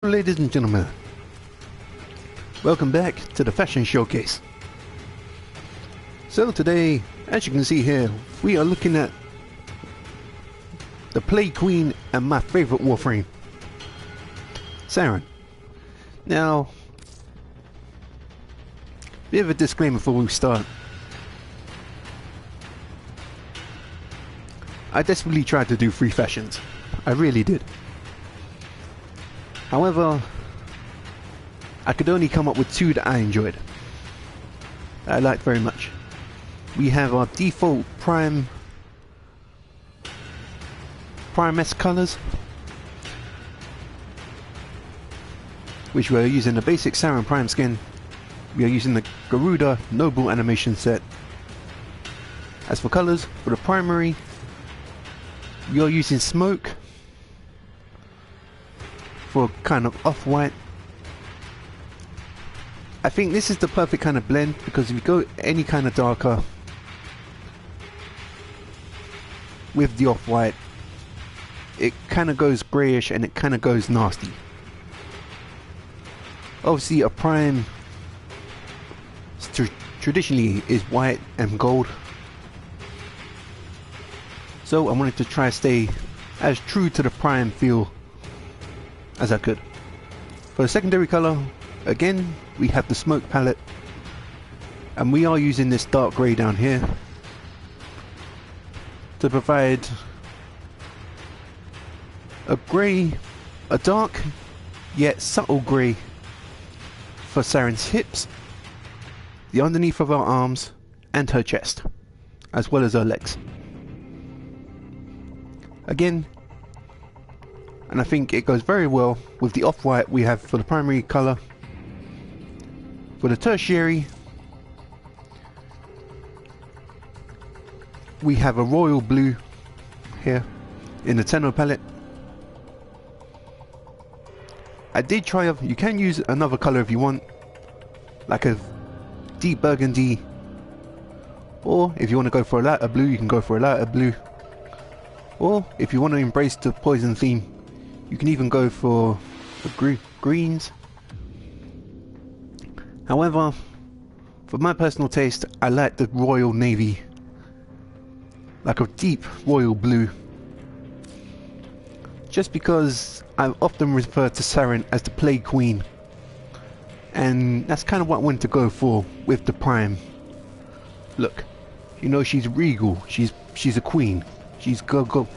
Ladies and gentlemen, welcome back to the fashion showcase. So today, as you can see here, we are looking at the Plague Queen and my favorite Warframe, Saryn. Now, bit of a disclaimer before we start. I desperately tried to do 3 fashions. I really did. However, I could only come up with 2 that I enjoyed. I liked very much. We have our default Prime-esque colors, which we're using the basic Saryn Prime skin. We are using the Garuda Noble animation set. As for colors, for the primary, we are using smoke for kind of off-white. I think this is the perfect kind of blend, because if you go any kind of darker with the off-white, it kind of goes greyish and it kind of goes nasty. Obviously a prime traditionally is white and gold, so I wanted to try to stay as true to the prime feel as I could. For the secondary color, again we have the smoke palette, and we are using this dark grey down here to provide a dark yet subtle grey for Saryn's hips, the underneath of her arms, and her chest, as well as her legs. Again, and I think it goes very well with the off-white we have for the primary color. For the tertiary, we have a royal blue here in the Tenno palette. I did try, you can use another color if you want, like a deep burgundy, or if you want to go for a lighter blue, you can go for a lighter blue, or if you want to embrace the poison theme, you can even go for the greens. However, for my personal taste, I like the royal navy, like a deep royal blue, just because I often refer to Saryn as the Plague Queen, and that's kind of what I wanted to go for with the prime look. You know, she's regal, she's a queen, she's go,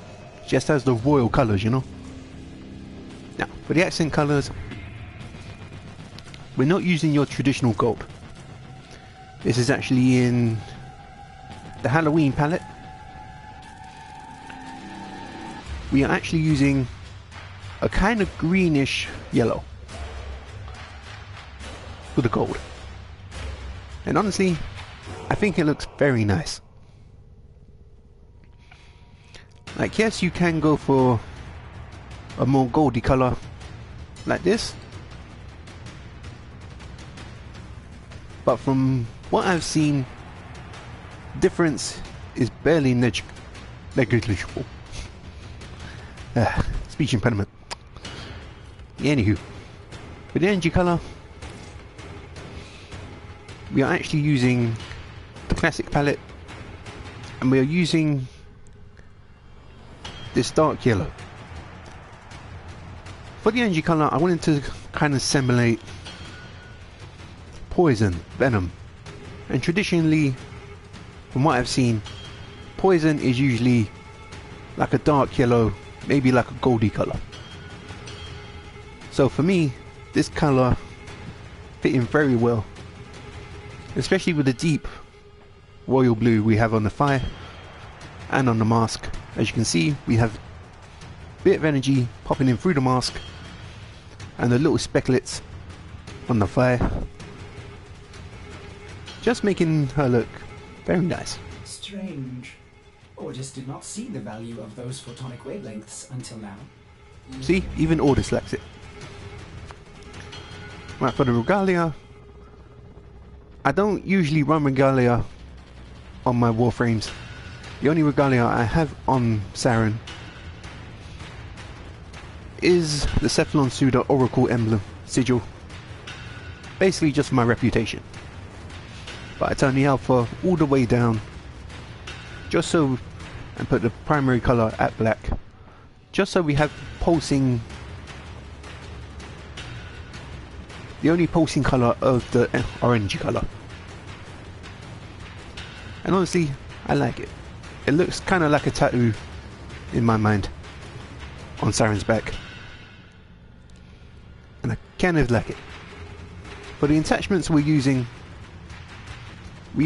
just has the royal colors, you know. Now, for the accent colors, we're not using your traditional gold. This is actually in the Halloween palette. We are actually using a kind of greenish yellow for the gold. And honestly, I think it looks very nice. Like, yes, you can go for a more goldy color like this, but from what I've seen, difference is barely negligible. Speech impediment. Anywho, for the energy color, we are actually using the classic palette, and we are using this dark yellow. For the energy color, I wanted to kind of simulate poison, venom, and traditionally, from what I've seen, poison is usually like a dark yellow, maybe like a goldy color. So for me, this color fit in very well, especially with the deep royal blue we have on the fire and on the mask. As you can see, we have a bit of energy popping in through the mask, and the little specklets on the fire, just making her look very nice. Strange. Ordis did not see the value of those photonic wavelengths until now. See, even Ordis lacks it. Right, for the regalia, I don't usually run regalia on my Warframes. The only regalia I have on Saryn is the Cephalon Suda Oracle emblem sigil. Basically just for my reputation. But I turn the alpha all the way down, just so, and put the primary color at black, just so we have pulsing, the only pulsing color of the orangey color. And honestly, I like it. It looks kind of like a tattoo in my mind on Saryn's back, and I kind of like it. For the attachments we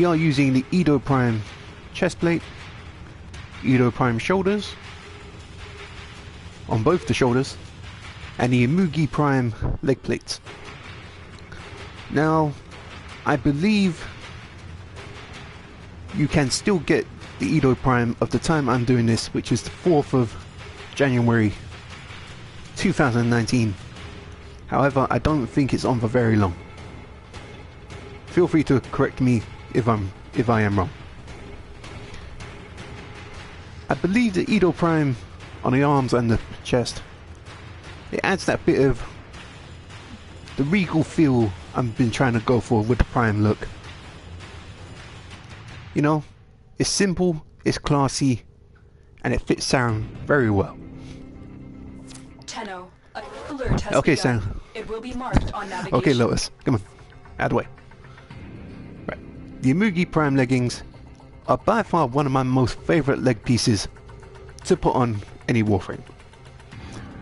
are using the Edo Prime chest plate, Edo Prime shoulders on both the shoulders, and the Imugi Prime leg plates. Now, I believe you can still get the Edo Prime of the time I'm doing this, which is the 4th of January 2019. However, I don't think it's on for very long. Feel free to correct me if I am wrong. I believe the Edo Prime on the arms and the chest, it adds that bit of the regal feel I've been trying to go for with the Prime look. You know, it's simple, it's classy, and it fits Saryn very well. Tenno, alert has okay, begun. Saryn. It will be marked on navigation. Okay, Lotus, come on, out of the way. Right, the Imugi Prime leggings are by far one of my most favourite leg pieces to put on any Warframe.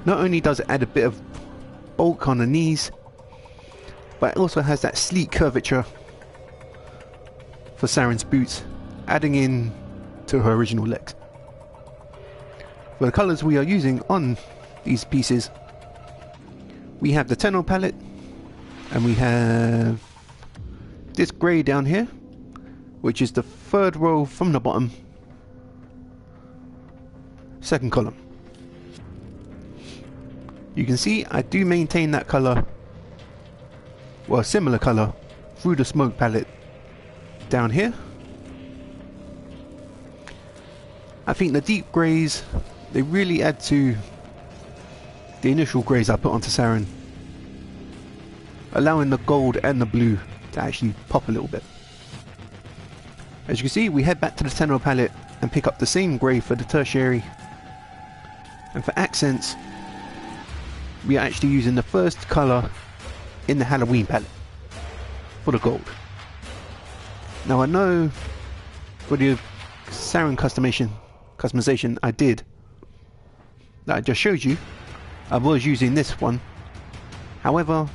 Not only does it add a bit of bulk on the knees, but it also has that sleek curvature for Saryn's boots, adding in to her original legs. For the colours we are using on these pieces, we have the Tenno palette, and we have this grey down here, which is the 3rd row from the bottom, 2nd column. You can see I do maintain that colour, well, a similar colour, through the smoke palette down here. I think the deep greys, they really add to the initial greys I put onto Saryn, allowing the gold and the blue to actually pop a little bit. As you can see, we head back to the Tenno palette and pick up the same grey for the tertiary, and for accents we are actually using the first colour in the Halloween palette for the gold. Now I know for the Saryn customization I did, that I just showed you, I was using this one. However,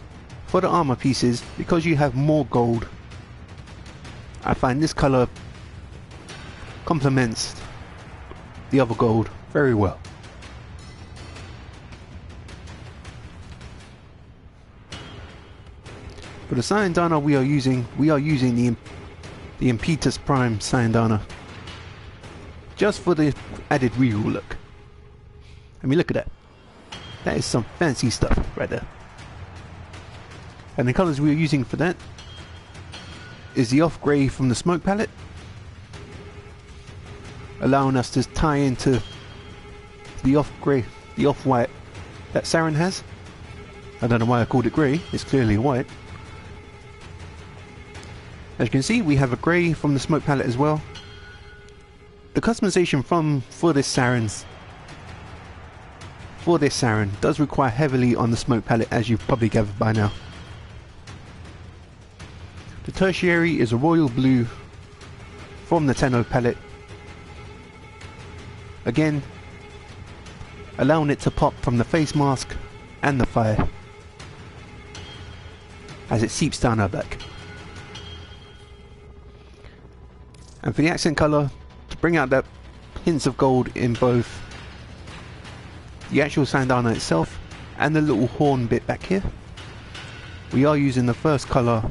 for the armor pieces, because you have more gold, I find this colour complements the other gold very well. For the Sayandana we are using the Impetus Prime Sayandana, just for the added regal look. I mean, look at that. That is some fancy stuff right there. And the colours we are using for that is the off grey from the smoke palette, allowing us to tie into the off grey, the off white that Saryn has. I don't know why I called it grey, it's clearly white. As you can see, we have a grey from the smoke palette as well. The customization for this Saryn does require heavily on the smoke palette, as you've probably gathered by now. The tertiary is a royal blue from the Tenno palette, again allowing it to pop from the face mask and the fire as it seeps down her back. And for the accent colour, to bring out that hints of gold in both the actual Sayandana itself and the little horn bit back here, we are using the first colour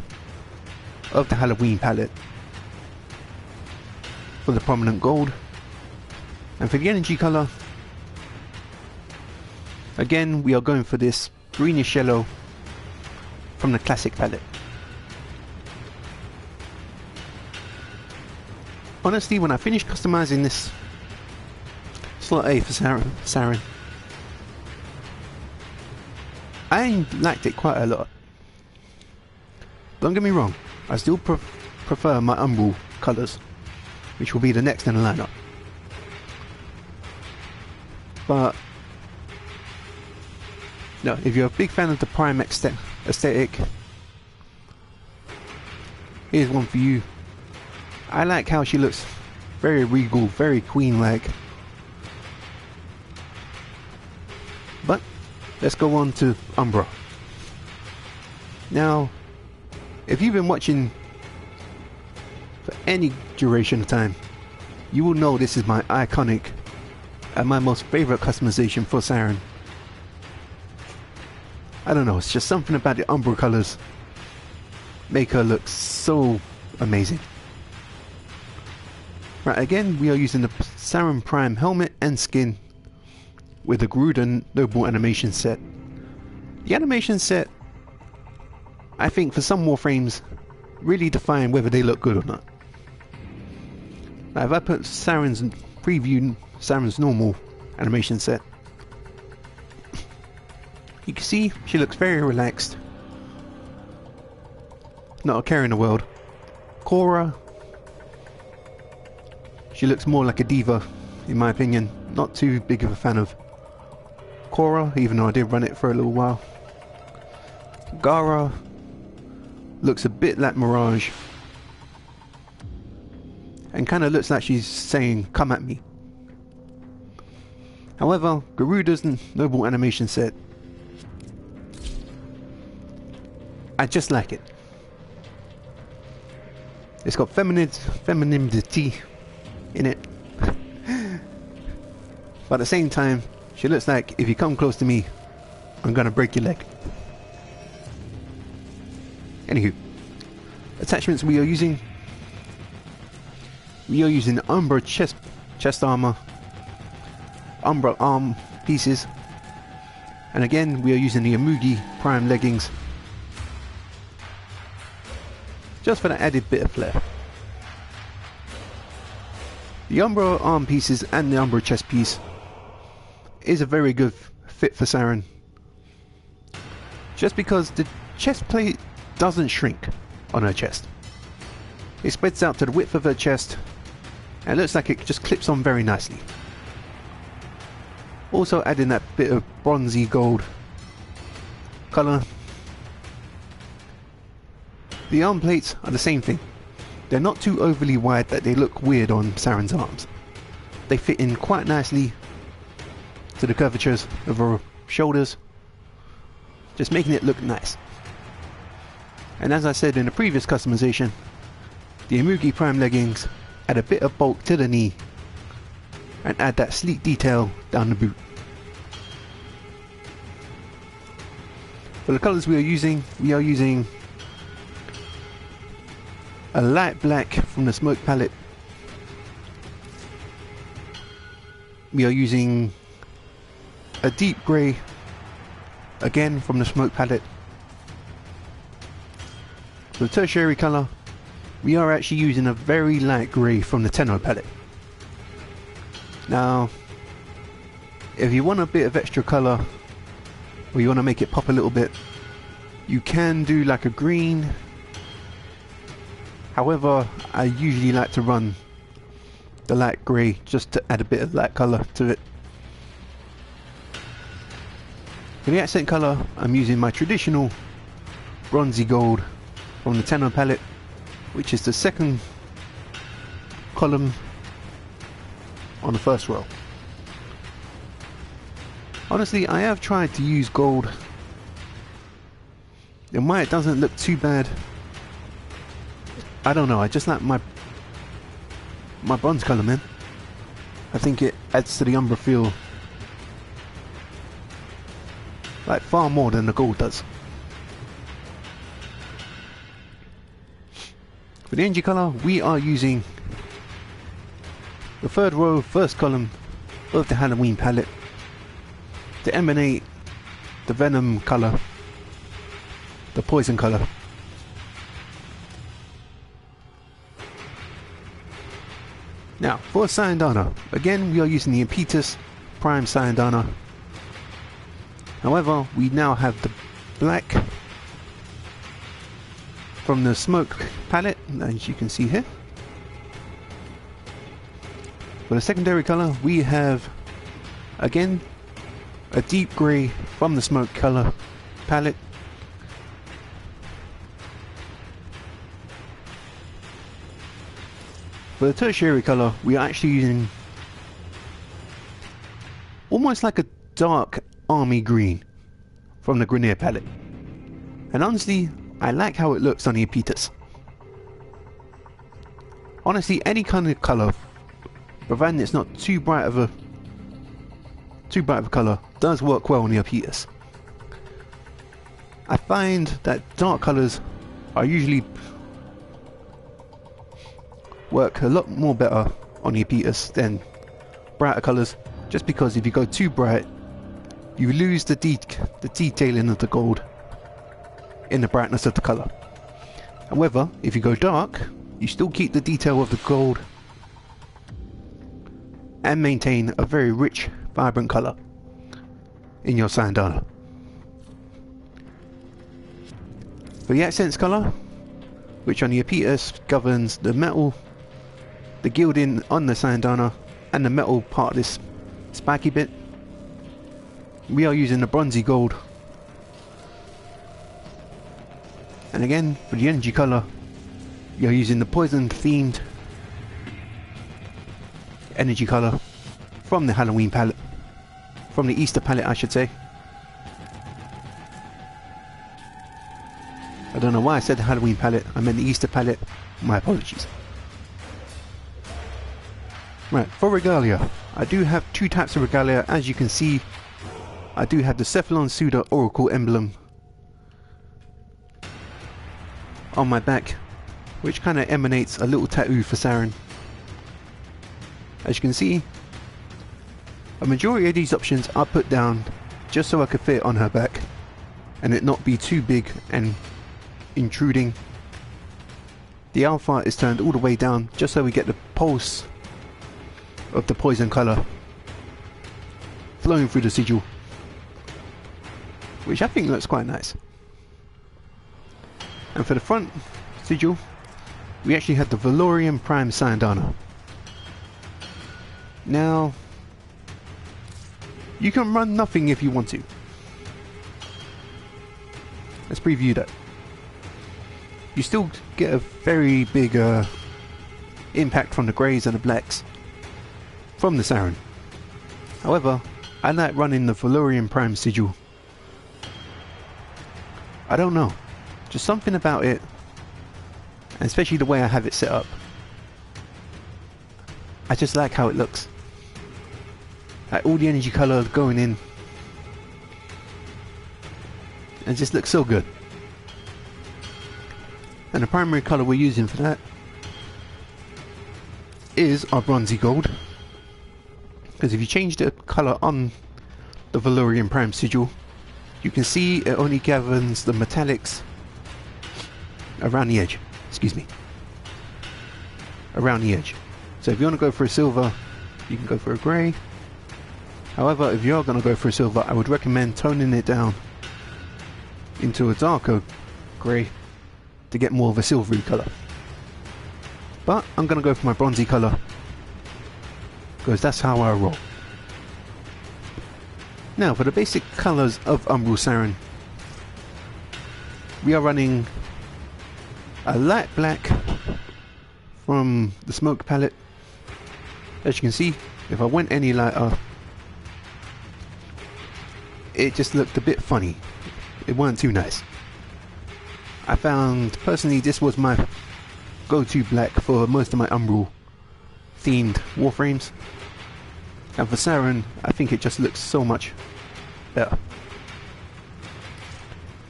of the Halloween palette for the prominent gold. And for the energy colour, again we are going for this greenish yellow from the classic palette. Honestly, when I finished customizing this slot A for Saryn, I liked it quite a lot. Don't get me wrong, I still prefer my Umbral colours, which will be the next in the lineup. But no, if you're a big fan of the Prime aesthetic, here's one for you. I like how she looks very regal, very queen-like. But let's go on to Umbra. Now, if you've been watching for any duration of time, you will know this is my iconic and my most favourite customization for Saryn. I don't know, it's just something about the Umbra colours make her look so amazing. Right, again we are using the Saryn Prime helmet and skin with the Garuda Noble animation set. The animation set, I think for some Warframes, really define whether they look good or not. Now if I put Saryn's preview, Saryn's normal animation set, you can see she looks very relaxed, not a care in the world. Cora, she looks more like a diva in my opinion. Not too big of a fan of Cora, even though I did run it for a little while. Gara looks a bit like Mirage and kind of looks like she's saying come at me. However, Garuda's Noble animation set, I just like it. It's got femininity in it. But at the same time, she looks like if you come close to me, I'm gonna break your leg. Anywho, attachments we are using. We are using Umbra chest armor, Umbra arm pieces, and again we are using the Amugi Prime leggings, just for that added bit of flair. The Umbra arm pieces and the Umbra chest piece is a very good fit for Saryn, just because the chest plate doesn't shrink on her chest. It spreads out to the width of her chest and it looks like it just clips on very nicely. Also adding that bit of bronzy gold colour. The arm plates are the same thing. They're not too overly wide that they look weird on Saryn's arms. They fit in quite nicely to the curvatures of her shoulders, just making it look nice. And as I said in the previous customization, the Amugi Prime leggings add a bit of bulk to the knee and add that sleek detail down the boot. For the colours we are using a light black from the smoke palette. We are using a deep grey again from the smoke palette. For the tertiary colour, we are actually using a very light grey from the Tenno palette. Now, if you want a bit of extra colour, or you want to make it pop a little bit, you can do like a green. However, I usually like to run the light grey just to add a bit of light colour to it. For the accent colour, I'm using my traditional bronzy gold from the Tenno palette, which is the second column on the first row. Honestly, I have tried to use gold, and why it doesn't look too bad, I don't know. I just like my bronze colour, man. I think it adds to the Umbra feel like far more than the gold does. For the energy colour, we are using the third row, first column of the Halloween palette to emanate the Venom colour, the Poison colour. Now, for Sayandana, again we are using the Impetus Prime Sayandana. However, we now have the black from the smoke palette, as you can see here. For the secondary color, we have again a deep grey from the smoke color palette. For the tertiary color, we are actually using almost like a dark army green from the Grenier palette. And honestly, I like how it looks on the Apitas. Honestly, any kind of color, providing it's not too bright of a color, does work well on the Apitas. I find that dark colors are usually work a lot more better on the Apitas than brighter colors, just because if you go too bright, you lose the detailing of the gold in the brightness of the color. However, if you go dark, you still keep the detail of the gold and maintain a very rich, vibrant color in your Sandana. For the accents color, which on the Apitas governs the metal, the gilding on the Sandana, and the metal part of this spiky bit, we are using the bronzy gold. And again, for the energy color, you're using the poison themed energy color from the Halloween palette, from the Easter palette I should say. I don't know why I said the Halloween palette, I meant the Easter palette, my apologies. Right, for regalia, I do have two types of regalia. As you can see, I do have the Cephalon Suda Oracle emblem on my back, which kind of emanates a little tattoo for Saryn. As you can see, a majority of these options are put down just so I could fit on her back and it not be too big and intruding. The alpha is turned all the way down just so we get the pulse of the poison color flowing through the sigil, which I think looks quite nice. And for the front sigil, we actually have the Valorian Prime Sandana. Now, you can run nothing if you want to. Let's preview that. You still get a very big impact from the greys and the blacks from the Saryn. However, I like running the Valorian Prime sigil. I don't know, just something about it, and especially the way I have it set up. I just like how it looks. Like all the energy colour going in. It just looks so good. And the primary colour we're using for that is our bronzy gold. Because if you change the colour on the Valorian Prime sigil, you can see it only governs the metallics around the edge. Excuse me. Around the edge. So if you want to go for a silver, you can go for a grey. However, if you're going to go for a silver, I would recommend toning it down into a darker grey to get more of a silvery colour. But I'm going to go for my bronzy colour because that's how I roll. Now for the basic colours of Umbral Saryn, we are running a light black from the smoke palette. As you can see, if I went any lighter, it just looked a bit funny. It weren't too nice. I found personally this was my go-to black for most of my Umbral themed warframes, and for Saryn I think it just looks so much better.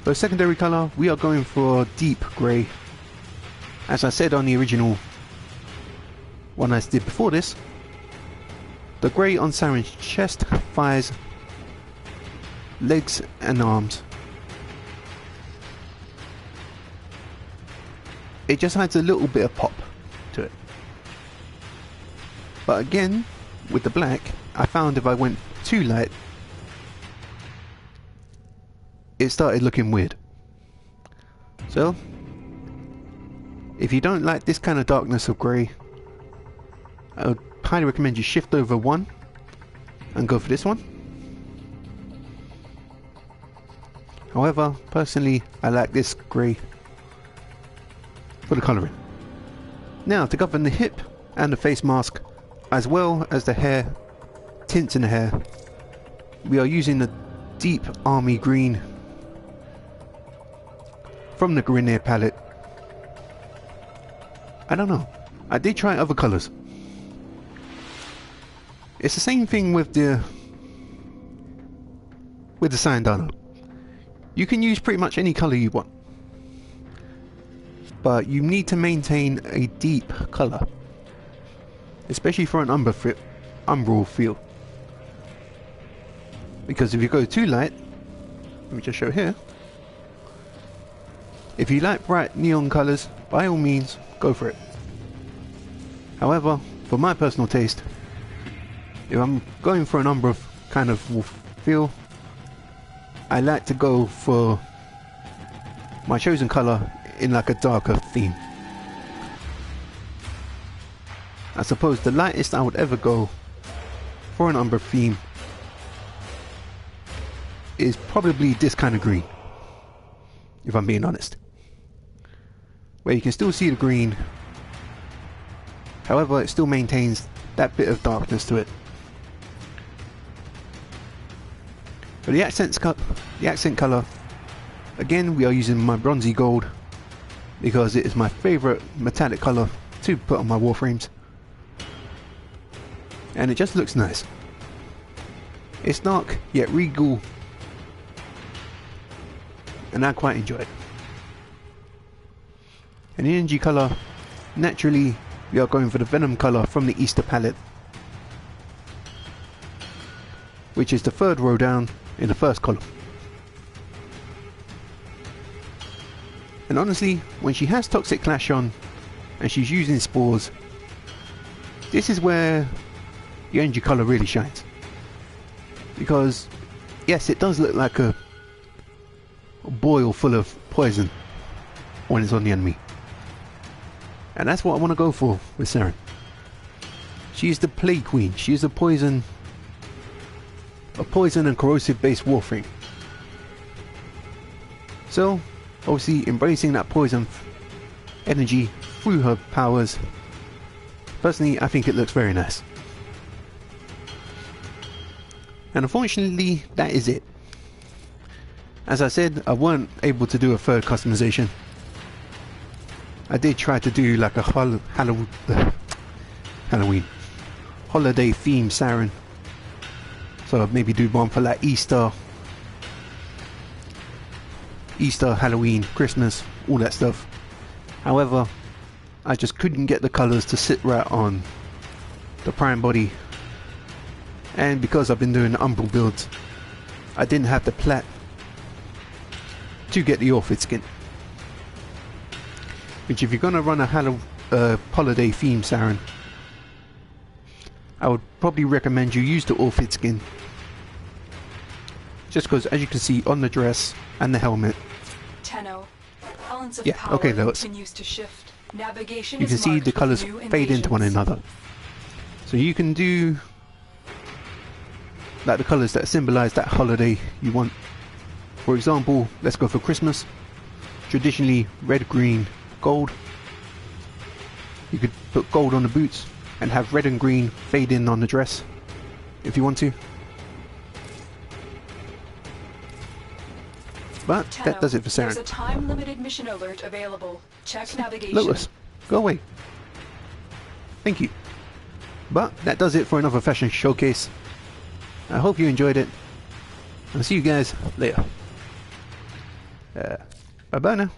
For secondary colour, we are going for deep grey. As I said on the original one I did before this, the grey on Saryn's chest, thighs, legs and arms, it just adds a little bit of pop to it. But again, with the black, I found if I went too light, it started looking weird. So, if you don't like this kind of darkness of grey, I would highly recommend you shift over one and go for this one. However, personally, I like this grey for the colouring. Now, to govern the hip and the face mask, as well as the hair, tints in the hair, we are using the deep army green from the Grenier palette. I don't know. I did try other colours. It's the same thing with the Saryn. You can use pretty much any colour you want, but you need to maintain a deep colour, especially for an umbral feel. Because if you go too light, let me just show here. If you like bright neon colours, by all means, go for it. However, for my personal taste, if I'm going for an umbra kind of feel, I like to go for my chosen colour in like a darker theme. I suppose the lightest I would ever go for an umbra theme is probably this kind of green, if I'm being honest, where you can still see the green, however it still maintains that bit of darkness to it. For the accent colour, again we are using my bronzy gold because it is my favourite metallic colour to put on my warframes, and it just looks nice. It's dark yet regal, and I quite enjoy it. And the energy colour, naturally we are going for the venom colour from the Easter palette, which is the third row down in the first column. And honestly, when she has Toxic Clash on and she's using spores, this is where the energy colour really shines. Because yes, it does look like a boil full of poison when it's on the enemy, and that's what I want to go for with Saryn. She's the Plague Queen. She's a poison and corrosive based warframe. So obviously embracing that poison energy through her powers, personally I think it looks very nice. And unfortunately that is it. As I said, I weren't able to do a third customization. I did try to do like a Halloween holiday theme Saryn, so I'd maybe do one for like Easter, Halloween, Christmas, all that stuff. However, I just couldn't get the colours to sit right on the prime body, and because I've been doing the umbral builds, I didn't have the plat to get the Orchid skin. Which, if you're gonna run a holiday theme Saryn, I would probably recommend you use the Orchid skin, just because, as you can see on the dress and the helmet, Tenno. Balance of yeah, power okay, Lewis. continues to shift. Navigation You can is see marked the with colours new fade into one invasions. another. So you can do like the colours that symbolise that holiday you want. For example, let's go for Christmas. Traditionally red, green, gold. You could put gold on the boots and have red and green fade in on the dress if you want to. But Tenno, that does it for there's a Saryn. time-limited mission alert available. Check navigation. Lotus, go away. Thank you. But that does it for another fashion showcase. I hope you enjoyed it. I'll see you guys later. Bye bye now.